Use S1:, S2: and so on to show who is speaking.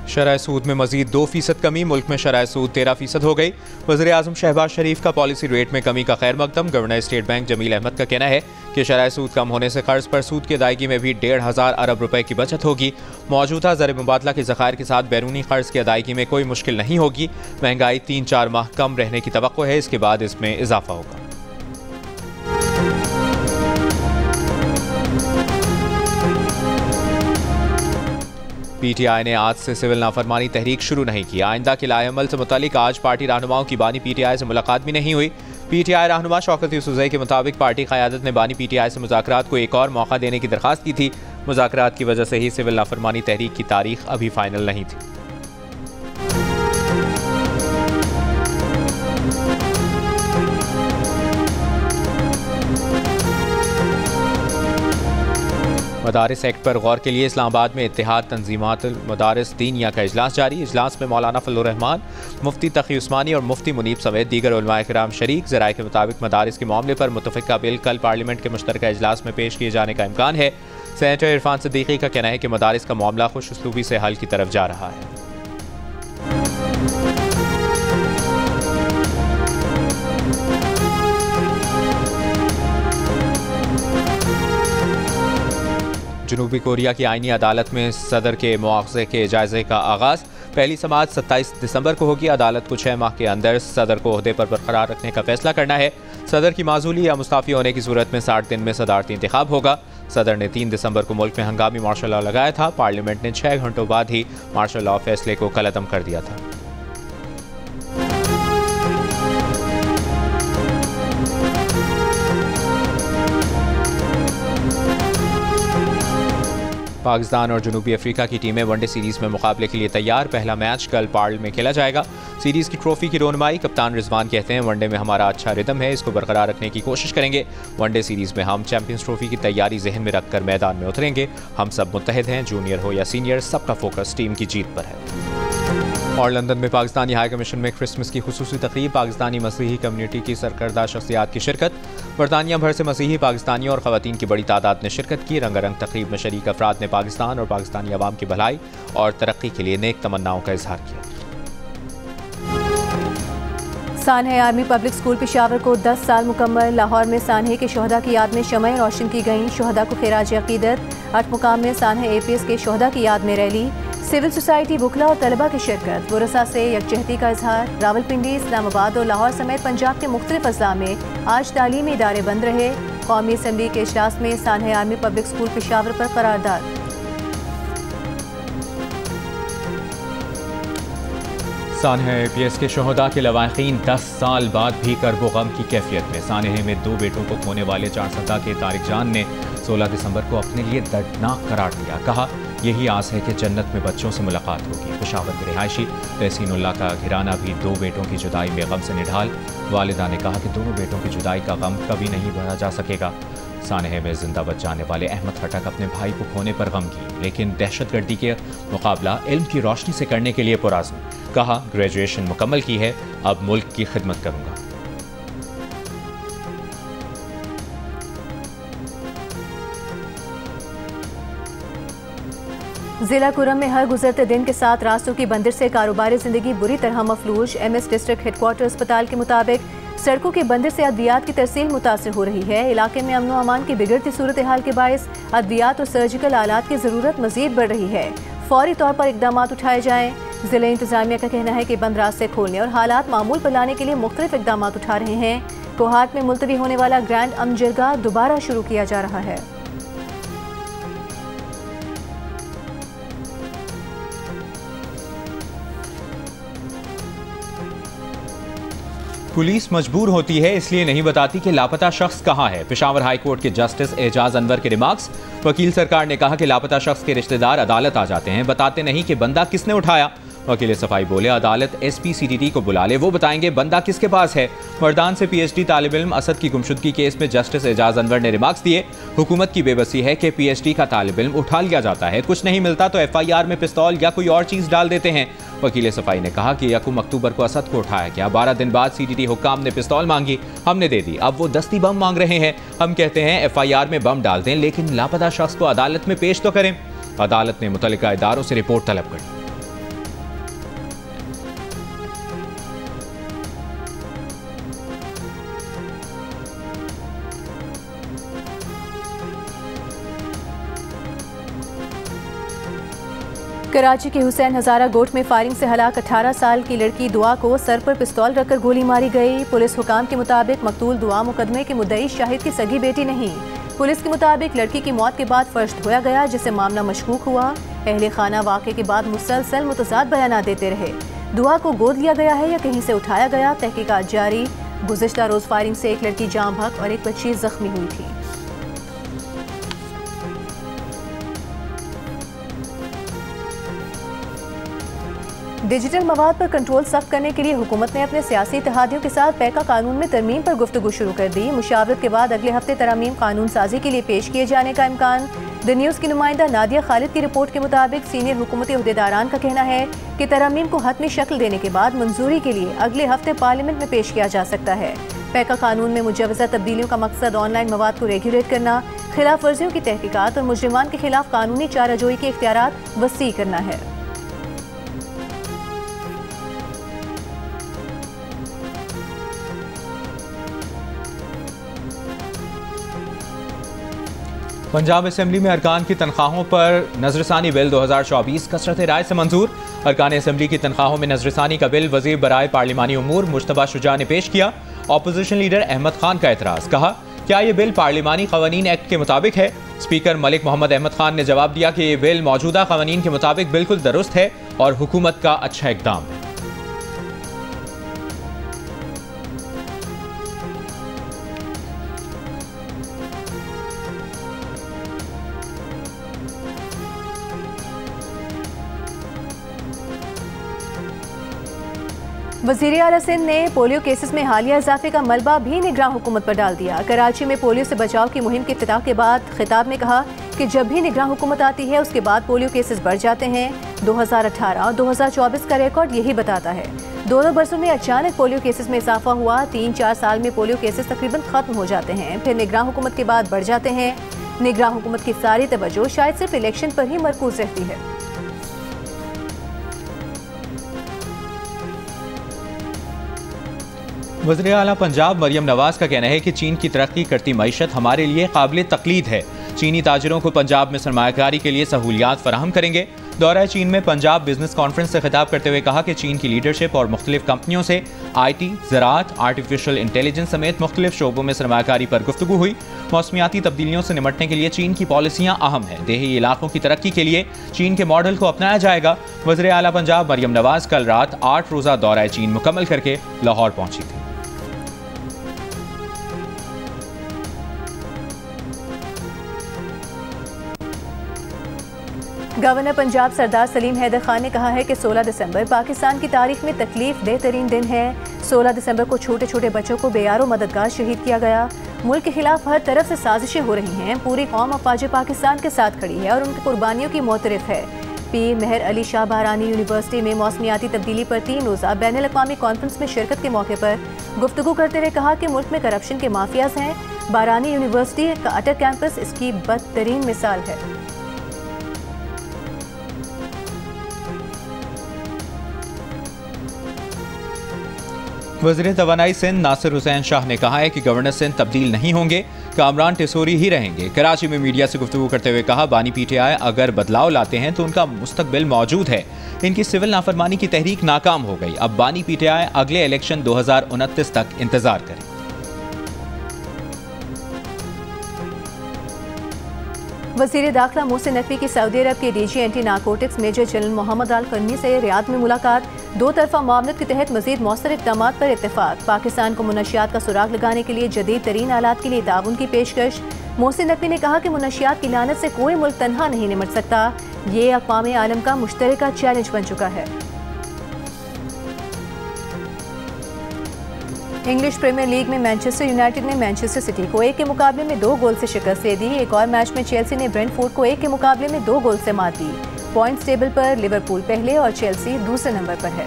S1: शरह सूद में मजीद 2% कमी, मुल्क में शरह सूद 13% हो गई। वज़ीर आज़म शहबाज शरीफ का पॉलिसी रेट में कमी का खैर मकदम। Governor state bank Jameel Ahmad का कहना है कि शरह सूद कम होने से कर्ज पर सूद की अदायगी में भी 1,500 अरब रुपए की बचत होगी। मौजूदा ज़र मुबादला के ज़खायर के साथ बैरूनी कर्ज की अदायगी में कोई मुश्किल नहीं होगी। महंगाई 3-4 माह कम रहने की तवक्को है, इसके बाद इसमें इजाफा होगा। PTI ने आज से सिविल नाफरमानी तहरीक शुरू नहीं की। आइंदा के लाएअमल से मुतालिक आज पार्टी रहनुमाओं की बानी PTI से मुलाकात भी नहीं हुई। PTI रहनुमा शौकत यूसुफ़ज़ई के मुताबिक पार्टी क़यादत ने बानी PTI से मुज़ाकरात को एक और मौका देने की दरख्वास्त की थी। मुज़ाकरात की वजह से ही सिविल नाफरमानी तहरीक की तारीख अभी फाइनल नहीं थी। मदारिस एक्ट पर गौर के लिए इस्लामाबाद में इत्तेहाद तंजीमात मदारिस दीनिया का इजलास जारी। इजलास में मौलाना फजलुर रहमान, मुफ्ती तकी उस्मानी और मुफ्ती मुनीब समेत दीगर उलमाए किराम शरीक। ज़राए के मुताबिक मदारिस के मामले पर मुतफ़िका बिल कल पार्लियामेंट के मुश्तरका इजलास में पेश किए जाने का इम्कान है। सेनेटर इरफान सिद्दीकी का कहना है कि मदारिस का मामला खुश उसलूबी से हल की तरफ जा रहा है। जनूबी कोरिया की आईनी अदालत में सदर के मुआवजे के जायजे का आगाज़। पहली समाअत 27 दिसंबर को होगी। अदालत को 6 माह के अंदर सदर को ओहदे पर बरकरार रखने का फैसला करना है। सदर की माजूली या मुस्ताफ़ी होने की सूरत में 60 दिन में सदारती इंतखाब होगा। सदर ने 3 दिसंबर को मुल्क में हंगामी मार्शल लॉ लगाया था। पार्लियामेंट ने 6 घंटों बाद ही मार्शल लॉ फैसले को कलअदम कर दिया था। पाकिस्तान और जनूबी अफ्रीका की टीमें वनडे सीरीज़ में मुकाबले के लिए तैयार। पहला मैच कल पार्ल में खेला जाएगा। सीरीज़ की ट्रॉफी की रोनमाई कप्तान रिजवान कहते हैं, वनडे में हमारा अच्छा रिदम है, इसको बरकरार रखने की कोशिश करेंगे। वनडे सीरीज़ में हम चैंपियंस ट्रॉफी की तैयारी जहन में रखकर मैदान में उतरेंगे। हम सब मुत्तहिद हैं, जूनियर हो या सीनियर, सबका फोकस टीम की जीत पर है। और लंदन में पाकिस्तानी हाई कमीशन में क्रिसमस की खुसूसी तकरीब। पाकिस्तानी मसीही कम्युनिटी की सरकर्दा शख्सियात की शिरकत। बरतानिया भर से मसीही पाकिस्तानियों और ख़वातीन की बड़ी तादाद ने शिरकत की। रंगारंग तकरीब में शरीक अफराद ने पाकिस्तान और पाकिस्तानी अवाम की भलाई और तरक्की के लिए नेक तमन्नाओं का इजहार किया।
S2: सानहे आर्मी पब्लिक स्कूल पेशावर को 10 साल मुकम्मल। लाहौर में सानहे के शोहदा की याद में शमएं रोशन की गईं। शोहदा को खिराज अकीदत। 8 मुकाम में सानहे APS के शोहदा की याद में रैली। सिविल सोसाइटी बुखला और तलबा की शिरकत। वरसा से यकजहती का इजहार। रावलपिंडी, इस्लामाबाद और लाहौर समेत पंजाब के मुख्तलिफ अजला में आज तालीमी इदारे बंद रहे। कौमी असम्बली के इजलास में सानहे आर्मी पब्लिक स्कूल पेशावर पर करारदाद।
S1: सानहे APS के शोहदा के लवाहिकीन 10 साल बाद भी करबो गम की कैफियत में। सानहे में 2 बेटों को खोने वाले 4 सदा के तारिक जान ने 16 दिसंबर को अपने लिए दर्दनाक करार दिया। कहा, यही आस है कि जन्नत में बच्चों से मुलाकात होगी। पेशावर के रिहायशी तहसीनुल्लाह का घराना भी 2 बेटों की जुदाई में गम से निढाल। वालिदा ने कहा कि दोनों बेटों की जुदाई का गम कभी नहीं भरा जा सकेगा। सानहे में जिंदा बच जाने वाले अहमद खटक अपने भाई को खोने पर गम की, लेकिन दहशतगर्दी के मुकाबला इल्म की रोशनी से करने के लिए पुराज़्म। कहा, ग्रेजुएशन मुकम्मल की है, अब मुल्क की खिदमत करूंगा।
S2: जिला कुरम में हर गुजरते दिन के साथ रास्तों की बंदिश से कारोबारी जिंदगी बुरी तरह मफलूज। MS डिस्ट्रिक्ट हेडक्वार्टर अस्पताल के मुताबिक सड़कों की बंदिश से अद्वियात की तरसील मुतासर हो रही है। इलाके में अमन व अमान की बिगड़ती सूरत हाल के बायस अद्वियात और सर्जिकल आलात की ज़रूरत मजीद बढ़ रही है। फौरी तौर पर इकदाम उठाए जाएँ। जिला इंतजामिया का कहना है कि बंद रास्ते खोलने और हालात मामूल पर लाने के लिए मुख्तलिफ इकदाम उठा रहे हैं। कोहाट में मुलतवी होने वाला ग्रैंड अमजरगा दोबारा शुरू किया जा रहा है।
S1: पुलिस मजबूर होती है इसलिए नहीं बताती कि लापता शख्स कहां है। पेशावर हाई कोर्ट के जस्टिस एजाज अनवर के रिमार्क्स। वकील सरकार ने कहा कि लापता शख्स के रिश्तेदार अदालत आ जाते हैं, बताते नहीं कि बंदा किसने उठाया। वकील सफाई बोले, अदालत SP CTT को बुला ले, वो बताएंगे बंदा किसके पास है। मर्दान से PhD तालिब इल्म असद की गुमशुदगी केस में जस्टिस एजाज अनवर ने रिमार्क्स दिए। हुकूमत की बेबसी है कि PhD का तालिब इल्म उठा लिया जाता है, कुछ नहीं मिलता तो FIR में पिस्तौल या कोई और चीज़ डाल देते हैं। वकील सफाई ने कहा कि 1 अक्टूबर को असद को उठाया गया, 12 दिन बाद CTT हुक्काम ने पिस्तौल मांगी, हमने दे दी, अब वो दस्ती बम मांग रहे हैं। हम कहते हैं FIR में बम डाल दें, लेकिन लापता शख्स को अदालत में पेश तो करें। अदालत ने मुतल्लिका इदारों से रिपोर्ट तलब कर दी।
S2: कराची के हुसैन हजारा गोट में फायरिंग से हलाक 18 साल की लड़की दुआ को सर पर पिस्तौल रखकर गोली मारी गई। पुलिस हुकाम के मुताबिक मकतूल दुआ मुकदमे के मुद्दई शाहिद की सगी बेटी नहीं। पुलिस के मुताबिक लड़की की मौत के बाद फर्श धोया गया, जिससे मामला मशकूक हुआ। अहले खाना वाक़े के बाद मुसलसल मुतज़ाद बयान देते रहे। दुआ को गोद लिया गया है या कहीं से उठाया गया, तहकीकात जारी। गुज़िश्ता रोज़ फायरिंग से एक लड़की जाम बहक और एक बच्ची जख्मी हुई थी। डिजिटल मवाद पर कंट्रोल सख्त करने के लिए हुकूमत ने अपने सियासी इत्तेहादियों के साथ पैका कानून में तरमीम पर गुफ्तगू शुरू कर दी। मुशावरत के बाद अगले हफ्ते तरमीम कानून साजी के लिए पेश किए जाने का इम्कान। द न्यूज़ की नुमाइंदा नादिया खालिद की रिपोर्ट के मुताबिक सीनियर हुकूमती अहदेदारान का कहना है कि तरमीम को हतमी शक्ल देने के बाद मंजूरी के लिए अगले हफ्ते पार्लियामेंट में पेश किया जा सकता है। पैका कानून में मुजवज़ा तब्दीलियों का मकसद ऑनलाइन मवाद को रेगुलेट करना, खिलाफ वर्जियों की तहकीकात और मुजरिमान के खिलाफ कानूनी चाराजोई के इख्तियारात वसी करना है।
S1: पंजाब असेंबली में अरकान की तनख्वाहों पर नजरसानी बिल 2024 कसरत राय से मंजूर। अरकान असेंबली की तनख्वाहों में नजरसानी का बिल वज़ीर बराए पार्लिमानी उमूर मुश्तबा शुजा ने पेश किया। अपोजिशन लीडर अहमद खान का एतराज़, कहा क्या ये बिल पार्लिमानी क़वानीन एक्ट के मुताबिक है। स्पीकर मलिक मोहम्मद अहमद खान ने जवाब दिया कि ये बिल मौजूदा क़वानीन के मुताबिक बिल्कुल दुरुस्त है और हुकूमत का अच्छा इक़दाम है।
S2: वज़ीर आला सिंध ने पोलियो केसेस में हालिया इजाफे का मलबा भी निगरान हुकूमत पर डाल दिया। कराची में पोलियो से बचाव की मुहिम के इफ्तिताह के बाद खिताब में कहा कि जब भी निगरान हुकूमत आती है उसके बाद पोलियो केसेस बढ़ जाते हैं। 2018 और 2024 का रिकॉर्ड यही बताता है। दोनों बरसों में अचानक पोलियो केसेस में इजाफा हुआ। 3-4 साल में पोलियो केसेस तकरीबन खत्म हो जाते हैं, फिर निगरान हुकूमत के बाद बढ़ जाते हैं। निगरान हुकूमत की सारी तवज्जो शायद सिर्फ इलेक्शन पर ही मरकूज रहती है।
S1: वज़ीर आला पंजाब मरियम नवाज का कहना है कि चीन की तरक्की करती मईशत हमारे लिए काबिल तकलीद है। चीनी ताजिरों को पंजाब में सरमायाकारी के लिए सहूलियात फराहम करेंगे। दौरा चीन में पंजाब बिजनेस कॉन्फ्रेंस से खिताब करते हुए कहा कि चीन की लीडरशिप और मुख्तलिफ कंपनियों से IT, ज़राअत, आर्टिफिशियल इंटेलिजेंस समेत मुख्तलिफ शोबों में सरमायाकारी पर गुफ्तगू हुई। मौसमियाती तब्दीलियों से निपटने के लिए चीन की पॉलिसियाँ अहम हैं। देही इलाकों की तरक्की के लिए चीन के मॉडल को अपनाया जाएगा। वज़ीर आला पंजाब मरियम नवाज कल रात 8 रोज़ा दौरा चीन मुकम्मल करके लाहौर पहुंची थी।
S2: गवर्नर पंजाब सरदार सलीम हैदर खान ने कहा है कि 16 दिसंबर पाकिस्तान की तारीख में तकलीफ देह तरीन दिन है। 16 दिसंबर को छोटे छोटे बच्चों को बेयारो मददगार शहीद किया गया। मुल्क के खिलाफ हर तरफ से साजिशें हो रही हैं। पूरी कौम अफवाज पाकिस्तान के साथ खड़ी है और उनकी कुर्बानियों की मोतरफ है। पीर मेहर अली शाह बहरानी यूनिवर्सिटी में मौसमियाती तब्दीली पर 3 रोज़ा बैनुल-अक़वामी कॉन्फ्रेंस में शिरकत के मौके पर गुफ्तगू करते हुए कहा कि मुल्क में करप्शन के माफियाज हैं। बहरानी यूनिवर्सिटी का अटर कैंपस इसकी बदतरीन मिसाल है।
S1: वज़ीर तवानाई सिंध नासिर हुसैन शाह ने कहा है कि गवर्नर सिंध तब्दील नहीं होंगे, कामरान टिसोरी ही रहेंगे। कराची में मीडिया से गुफ्तगू करते हुए कहा बानी PTI अगर बदलाव लाते हैं तो उनका मुस्तकबिल मौजूद है। इनकी सिविल नाफरमानी की तहरीक नाकाम हो गई। अब बानी PTI अगले इलेक्शन 2029 तक इंतजार करें।
S2: वज़ीर दाखिला मोहसिन नकवी की सऊदी अरब के DG anti narcotics major general Mohammed Al Qarni से रियाद में मुलाकात। 2 तरफा मामलत के तहत मज़ीद मौसर इक़दामात पर इत्तेफाक। पाकिस्तान को मुनशियात का सुराग लगाने के लिए जदीद तरीन आलात के लिए ताउन की पेशकश। मोहसिन नकवी ने कहा कि मुनशियात की लानत से कोई मुल्क तनहा नहीं निमट सकता। ये अक़वाम आलम का मुश्तरका चैलेंज बन चुका है। इंग्लिश प्रीमियर लीग में मैनचेस्टर यूनाइटेड ने मैनचेस्टर सिटी को 1 के मुकाबले में 2 गोल से शिकस्त दे दी। एक और मैच में चेल्सी ने ब्रेंटफोर्ड को 1 के मुकाबले में 2 गोल से मात दी। पॉइंट्स टेबल पर लिवरपूल पहले और चेल्सी दूसरे नंबर पर है।